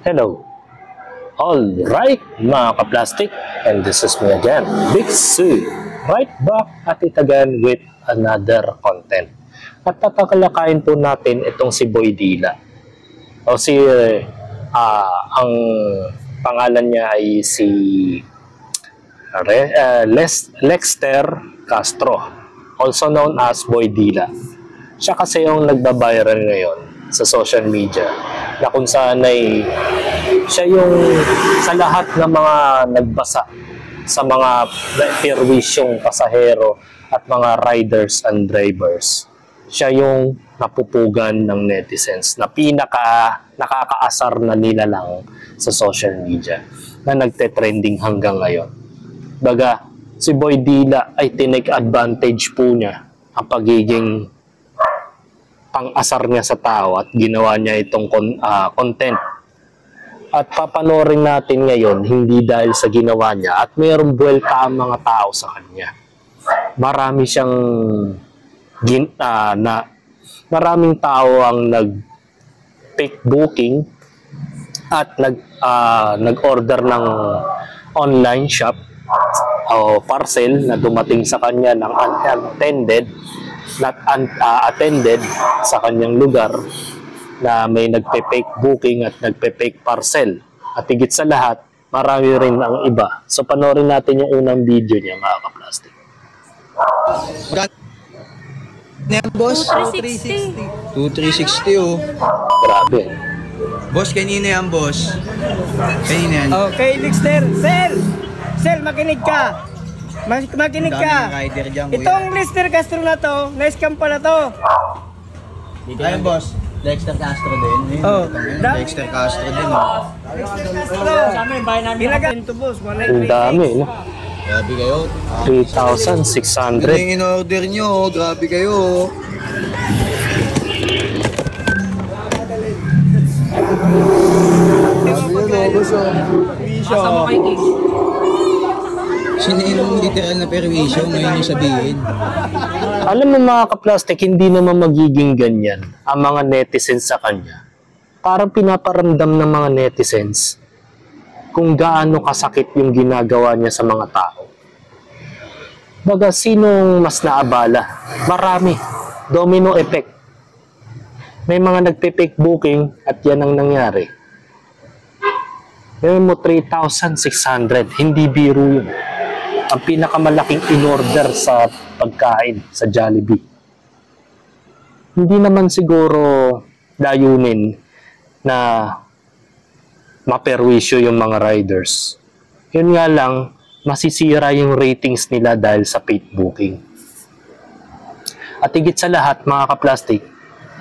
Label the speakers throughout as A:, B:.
A: Hello. Alright mga ka-plastic, and this is me again, Big C. Right back at it again with another content. At tatalakayin po natin itong si Boy Dila. O si, ang pangalan niya ay si Lexter Castro, also known as Boy Dila. Siya kasi yung nagba-viral ngayon sa social media, na kung saan ay siya yung sa lahat ng mga nagbasa sa mga perwisyong pasahero at mga riders and drivers, siya yung napupugan ng netizens na nakakaasar na nila lang sa social media na nagte-trending hanggang ngayon. Baga, si Boy Dila ay tinake advantage po niya ang pagiging pang-asar niya sa tao at ginawa niya itong content. At papanorin natin ngayon, hindi dahil sa ginawa niya at mayroong buwelta ang mga tao sa kanya. Marami siyang maraming tao ang nag-fake booking at nag-order ng online shop o parcel na dumating sa kanya ng attended sa kanyang lugar, na may nagpe-fake booking at nagpe-fake parcel. At higit sa lahat, marami rin ang iba. So panoorin natin yung unang video niya, mga ka-plastic.
B: Boss,
C: 2,360.
B: 2,360 oh.
A: Grabe.
B: Boss, kanina yan, boss. Kanina yan.
C: Okay, Lexter. Sir, makinig ka. Makinig ka.
B: Rider dyan, kuya.
C: Itong Lexter Castro na to, na-scam pala to.
B: Ayun, boss. Dexter Castro din.
C: Oh,
B: Dexter Castro din, oh.
C: Ilagay ito, boss.
A: Ang dami, no?
B: Grabe kayo.
A: 3,600.
B: Yung in-order nyo, oh. Grabe kayo, oh. Grabe yun, oh, boss, oh. Sino yung literal na perwisyo ngayon yung sabihin?
A: Alam mo mga ka-plastic, hindi naman magiging ganyan ang mga netizens sa kanya. Parang pinaparamdam ng mga netizens kung gaano kasakit yung ginagawa niya sa mga tao. Baga, sinong mas naabala? Marami. Domino effect. May mga nagpe-fake booking at yan ang nangyari. Ngayon mo 3,600. Hindi biro yun. Ang pinakamalaking in-order sa pagkain sa Jollibee. Hindi naman siguro layunin na maperwisyo yung mga riders. Yun nga lang, masisira yung ratings nila dahil sa fake booking. At higit sa lahat, mga ka-plastic,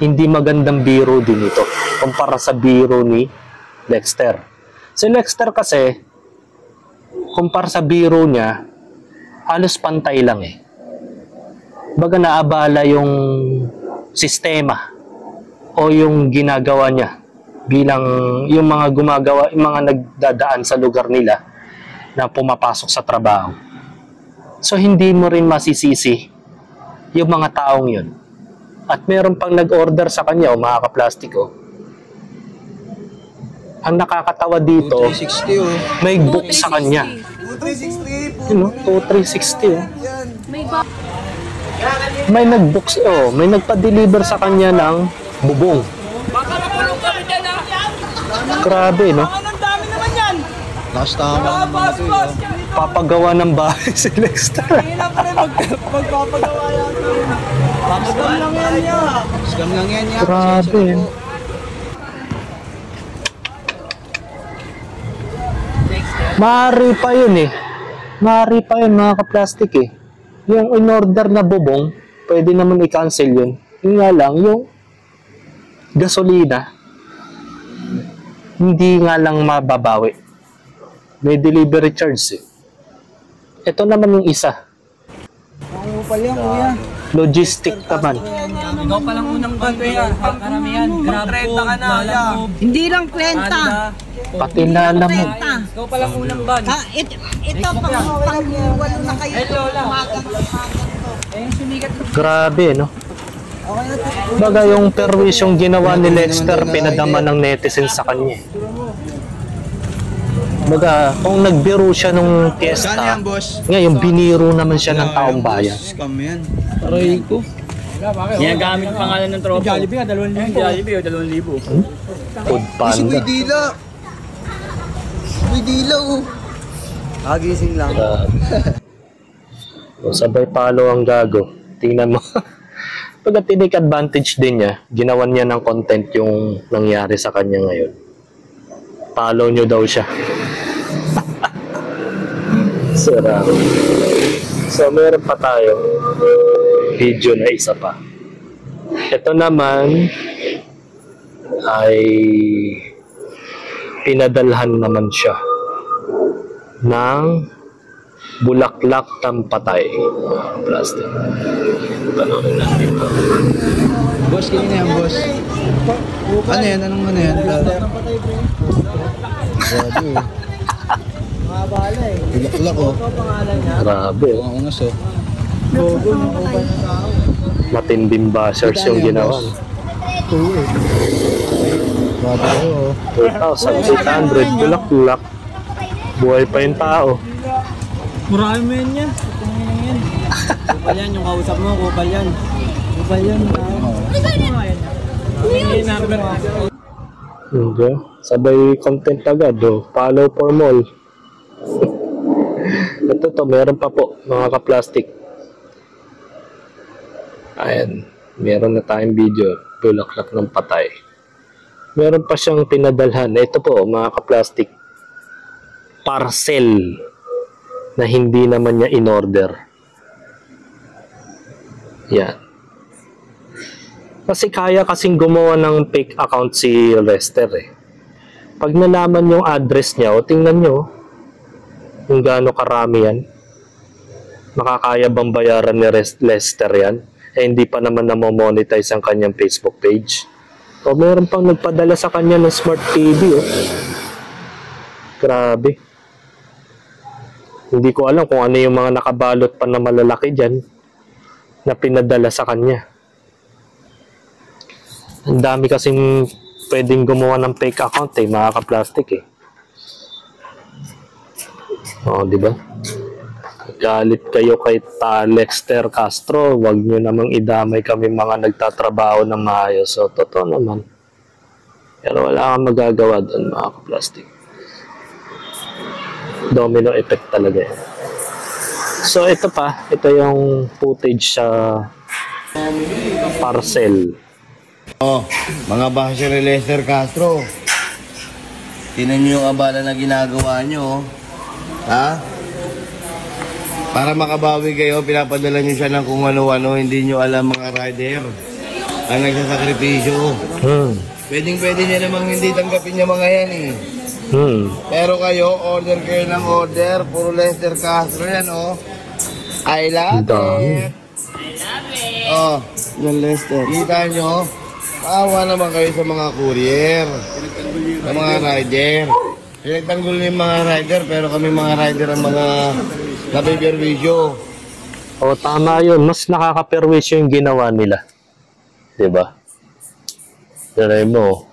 A: hindi magandang biro din ito kumpara sa biro ni Lexter. Si Lexter kasi, kumpara sa biro niya, halos pantay lang eh. Baga naabala yung sistema o yung ginagawa niya bilang yung mga gumagawa, yung mga nagdadaan sa lugar nila na pumapasok sa trabaho. So hindi mo rin masisisi yung mga taong yun. At meron pang nag-order sa kanya, mga ka-plastiko. Ang nakakatawa dito,
B: 2,360 oh.
A: may book sa kanya.
B: 2,360
A: You know, 2,360 oh. May nag-book, may nagpa-deliver sa kanya ng bubong.
C: Baka makulong kami dyan, ha?
A: Grabe, no?
C: Ang dami naman yan.
B: Last tama naman ito, oh.
A: Papagawa ng bahay si Lexter.
C: Hirap pa rin magpapagawa yan. Papagawa lang yan niya.
B: Scam lang yan, ya.
A: Grabe. Maaari pa yun eh. Maaari pa yun, mga ka-plastic eh. Yung in-order na bubong, pwede naman i-cancel yun. Yun nga lang, yung gasolina, hindi nga lang mababawi. May delivery charge eh. Ito naman yung isa.
C: Ano pa yan, kuya?
A: Logistic naman.
C: Ikaw palang unang bato yan. Karamihan. Grab ka na.
D: Hindi lang kwenta.
A: Pati na alam mo.
C: Ikaw palang unang ban.
D: Ito pang-walo na kayo.
A: Grabe, no? Baga yung perwisyong ginawa ni Lexter, pinadama ng netizens sa kanya. Baga, kung nagbiro siya nung
B: Saan
A: fiesta,
B: yan, boss?
A: ngayon biniro naman siya ng taong bayan.
B: Scam yan.
C: Aray ko.
E: Ginagamit pangalan ng tropa. Jollibee nga, 2,000. Jollibee, 2,000.
A: Food
B: Si
A: panda.
B: Boy Dila. Boy Dila, oh.
C: Kagising lang.
A: So, sabay palo ang gago. Tingnan mo. Pagka tinake advantage din niya, ginawan niya ng content yung nangyari sa kanya ngayon. Follow nyo daw siya. Sarap. So, meron pa tayo video na isa pa. Ito naman ay pinadalhan naman siya ng bulaklak ng patay. Plastic. Panoorin natin ito.
B: Boss, kanina yan, boss. Ano yan? Anong ano yan? Grabe, oh.
C: Mga bala eh.
B: Bulak-bulak, oh.
C: Ito pangalan niya.
A: Grabe.
B: Ang ungas, oh.
C: Gogo ng uban ng tao.
A: Matinding bashers yung ginawa.
B: Grabe, oh.
A: 2,800 bulaklak. Buhay pa yung tao.
C: Marami mo yan yan. Tumingin yan. Kupal yan, yung kausap mo, kupal yan. Kupal yan.
A: Hindi. Sabay content agad. Oh. Follow for more. Ito to, meron pa po mga ka-plastic. Ayan. Meron na tayong video. Bulaklak ng patay. Meron pa siyang pinadalhan. Ito po mga ka-plastic. Parcel na hindi naman niya in-order. Yan. Kasi kaya kasing gumawa ng fake account si Lester eh. Pag nalaman yung address niya, o tingnan nyo kung gaano karami yan. Makakaya bang bayaran ni Lester yan? Eh hindi pa naman namo-monetize ang kanyang Facebook page. O meron pang nagpadala sa kanya ng smart TV oh. Grabe. Hindi ko alam kung ano yung mga nakabalot pa na malalaki dyan na pinadala sa kanya. Ang dami kasing pwedeng gumawa ng fake account eh, mga ka-plastic eh. Oo, di ba? Galit kayo kay Lester Castro, wag nyo namang idamay kami mga nagtatrabaho ng maayos. So, totoo naman. Pero wala kang magagawa doon, mga ka-plastic. Domino effect talaga eh. So, ito pa. Ito yung footage sa parcel.
F: Oh, mga basher ni Lester Castro. Tinan niyo yung abala na ginagawa niyo, oh. Ha? Para makabawi kayo, pinapadala niyo siya ng kung ano-ano, hindi niyo alam mga rider ang nagsasakripisyo. Pwede niya namang hindi tanggapin yung mga yan eh. Pero kayo, order kayo ng order, puro Lester Castro yan, oh. I love it. Oh,
B: Yan, Lester.
F: kita nyo, maawa naman kayo sa mga courier, sa mga rider. Pinagtanggol yung mga rider, pero kami mga rider ang mga nabiberwisyo.
A: O, tama yun. Mas nakaka-perwisyo yung ginawa nila. Diba? Diray mo,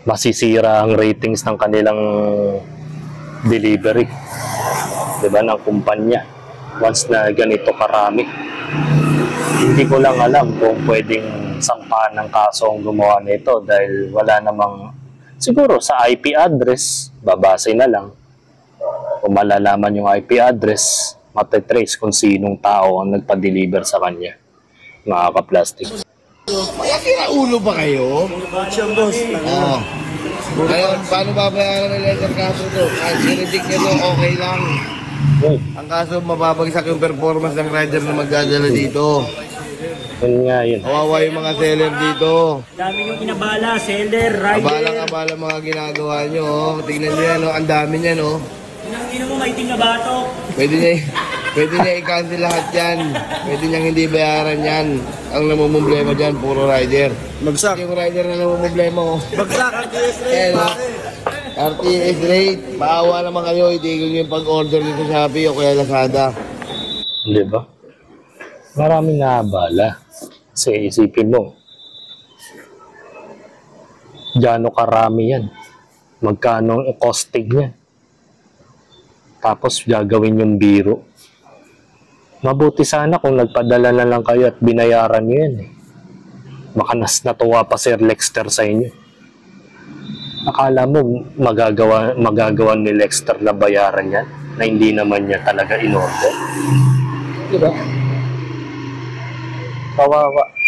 A: masisira ang ratings ng kanilang delivery. Diba? Ng kumpanya. Once na ganito karami. Hindi ko lang alam kung pwedeng sampahan ng kaso ang gumawa nito dahil wala namang, siguro sa IP address, babase na lang. Kung malalaman yung IP address, matitrace kung sinong tao ang nagpa-deliver sa kanya. Mga ka-plastic.
F: Kaya kinaulo ba kayo? Oo. Ngayon, paano babayaran ng Lester Castro to? Kahit sinidik nyo to, okay lang. Ang kaso, mababagsak yung performance ng rider na magdadala dito.
A: Yun nga yun.
F: Kawawa yung mga seller dito.
E: Dami yung inabala, seller, rider.
F: Abalang-abala mga ginagawa nyo, oh. Tingnan nyo yan, oh. Ang dami niyan, oh.
E: Ino mo, maiting na batok.
F: Pwede niya i-cancel lahat yan. Pwede niyang hindi bayaran yan. Ang namumblema dyan, puro rider.
B: Bagsak.
F: Yung rider na namumblema, oh.
C: Bagsak ang TS
F: Ayan, oh. RTS rate. Maawa naman kayo, itigil nyo yung pag-order nito sa Shopee o kaya Lazada.
A: Di ba? Maraming naabala. Kasi isipin mo, gaano karami yan? Magkano ang costing niya? Tapos gagawin yung biro. Mabuti sana kung nagpadala na lang kayo at binayaran nyo yan eh. Baka natuwa pa Sir Lexter sa inyo. Akala mo magagawa ni Lexter na bayaran yan na hindi naman niya talaga in-order? Diba?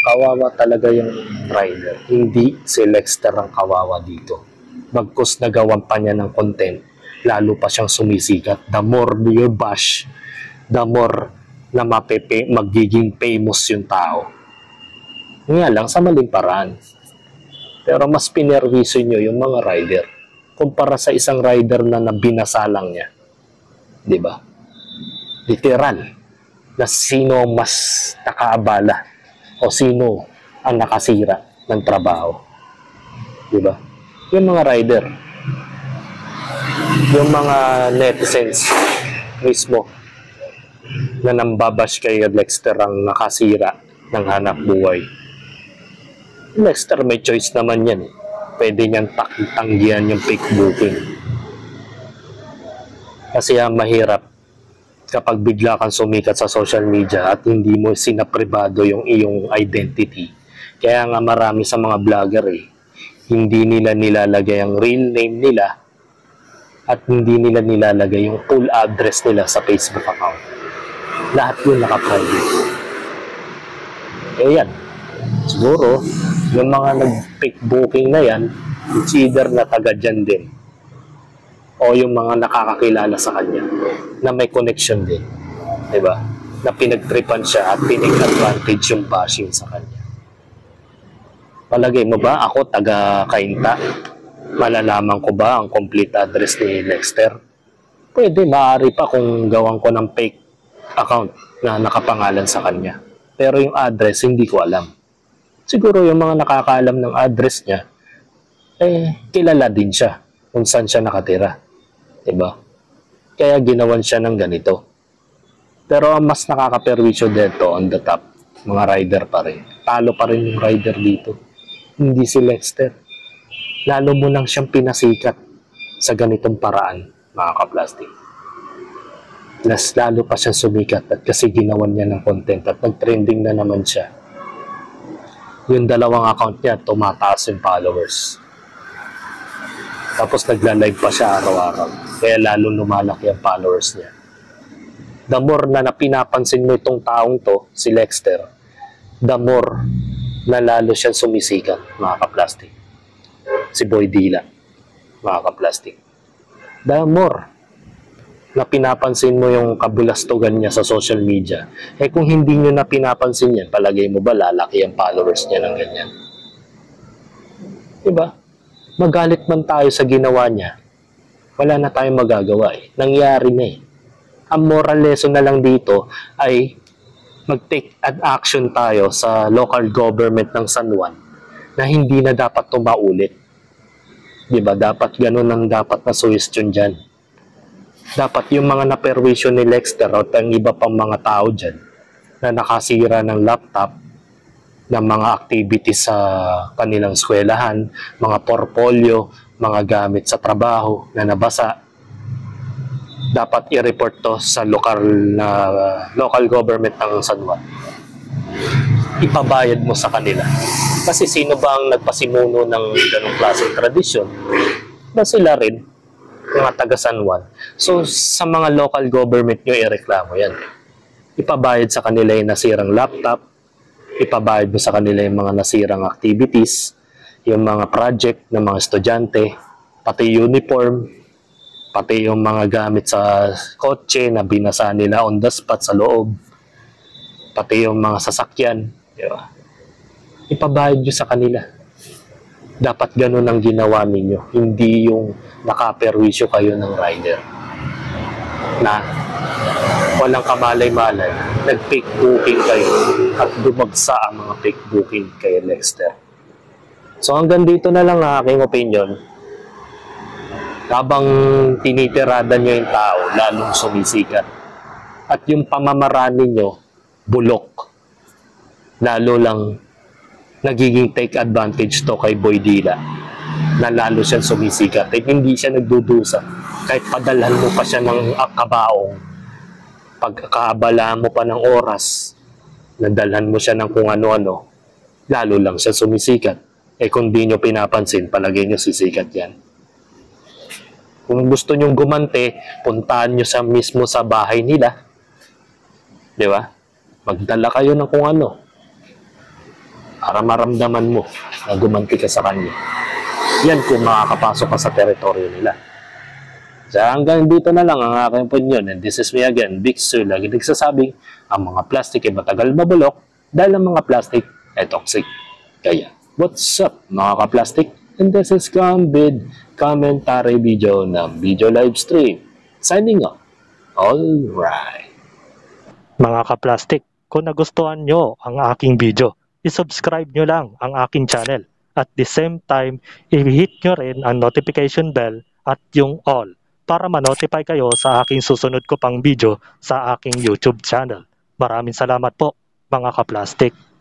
A: Kawawa talaga yung rider. Hindi si Lexter ang kawawa dito. Bagkus nagawan pa niya ng content, lalo pa siyang sumisikat. The more you bash, the more na magiging famous yung tao. Nga lang, sa maling paraan. Pero mas pinerwiso nyo yung mga rider kumpara sa isang rider na nabinasalang niya. Diba? Literal. Na sino mas nakaabala o sino ang nakasira ng trabaho. Diba? Yung mga rider, yung mga netizens mismo na nambabash kay Lexter ang nakasira ng hanap buhay. Lexter may choice naman yan. Pwede niyang tanggihan yung fake booking. Kasi mahirap kapag bigla kang sumikat sa social media at hindi mo sinapribado yung iyong identity. Kaya nga marami sa mga vlogger hindi nila nilalagay ang real name nila at hindi nila nilalagay yung full address nila sa Facebook account. Lahat yun naka-private. Yan. Siguro, yung mga nag-fake booking na yan, it's either na taga dyan din o yung mga nakakakilala sa kanya na may connection din. Diba? Na pinagtripan siya at pinag-advantage yung bashing sa kanya. Palagay mo ba ako taga Cainta? Malalaman ko ba ang complete address ni Lexter? Pwede, maaari pa kung gawan ko ng fake account na nakapangalan sa kanya. Pero yung address, hindi ko alam. Siguro yung mga nakakaalam ng address niya, kilala din siya kung saan siya nakatira. Diba? Kaya ginawan siya ng ganito. Pero ang mas nakakaperwisyo dito on the top, mga rider pa rin. Talo pa rin yung rider dito. Hindi si Lexter. Lalo mo lang siyang pinasikat sa ganitong paraan, mga kaplastic. Lalo pa siyang sumikat at kasi ginawan niya ng content at nag-trending na naman siya. Yung dalawang account niya, tumataas yung followers. Tapos nagla-live pa siya araw-araw. Kaya lalo lumalaki ang followers niya. The more na pinapansin mo itong taong to, si Lexter, the more na lalo siyang sumisikat, mga kaplastic. Si Boy Dila, mga kaplastic. The more na pinapansin mo yung kabulastugan niya sa social media, kung hindi nyo na pinapansin yan, palagay mo ba lalaki ang followers niya ng ganyan? Diba? Magalit man tayo sa ginawa niya, wala na tayong magagawa Nangyari na Ang moral lesson na lang dito ay mag-take an action tayo sa local government ng San Juan na hindi na dapat ito maulit. Diba? Dapat ganun ang dapat na suggestion dyan. Dapat yung mga naperwisyo ni Lexter at ang iba pang mga tao dyan na nakasira ng laptop, ng mga activities sa kanilang eskwelahan, mga portfolio, mga gamit sa trabaho na nabasa, dapat i-report to sa local government ng San Juan. Ipabayad mo sa kanila. Kasi sino ba ang nagpasimuno ng ganong klaseng tradisyon? Na sila rin, mga taga San Juan. So, sa mga local government nyo, ireklamo yan. Ipabayad sa kanila yung nasirang laptop, ipabayad mo sa kanila yung mga nasirang activities, yung mga project ng mga estudyante, pati uniform, pati yung mga gamit sa kotse na binasa nila on the spot sa loob, pati yung mga sasakyan. Diba? Ipabayad nyo sa kanila. Dapat ganun ang ginawa ninyo, hindi yung nakaperwisyo kayo ng rider na walang kamalay-malay, nag-fake booking kayo at dumagsa ang mga fake booking kay Lexter. So hanggang dito na lang ang aking opinion. Habang tinitirada nyo yung tao, lalong sumisikat. At yung pamamaraan ninyo, bulok. Lalo lang nagiging take advantage to kay Boy Dila. na lalo siyang sumisikat. At hindi siya nagdudusa. Kahit padalhan mo pa siya ng kabaong, pagkaabala mo pa ng oras, nadalhan mo siya ng kung ano-ano, lalo lang siya sumisikat. Eh kung di nyo pinapansin, palagay nyo sisikat yan. Kung gusto nyong gumante, puntahan nyo sa mismo sa bahay nila. Di ba? Magdala kayo ng kung ano para maramdaman mo na gumanti ka sa kanya. Yan kung makakapasok ka sa teritoryo nila. So hanggang dito na lang ang aking opinion. And this is me again, Big Sir. Lagi nagsasabing, ang mga plastic ay matagal mabulok dahil ang mga plastic ay toxic. Kaya, what's up mga ka-plastic? And this is Gambid commentary video ng video live stream. Signing off. Alright.
G: Mga ka-plastic, kung nagustuhan nyo ang aking video, i-subscribe nyo lang ang aking channel. At the same time, i-hit nyo rin ang notification bell at yung all para ma-notify kayo sa aking susunod ko pang video sa aking YouTube channel. Maraming salamat po mga ka-plastic.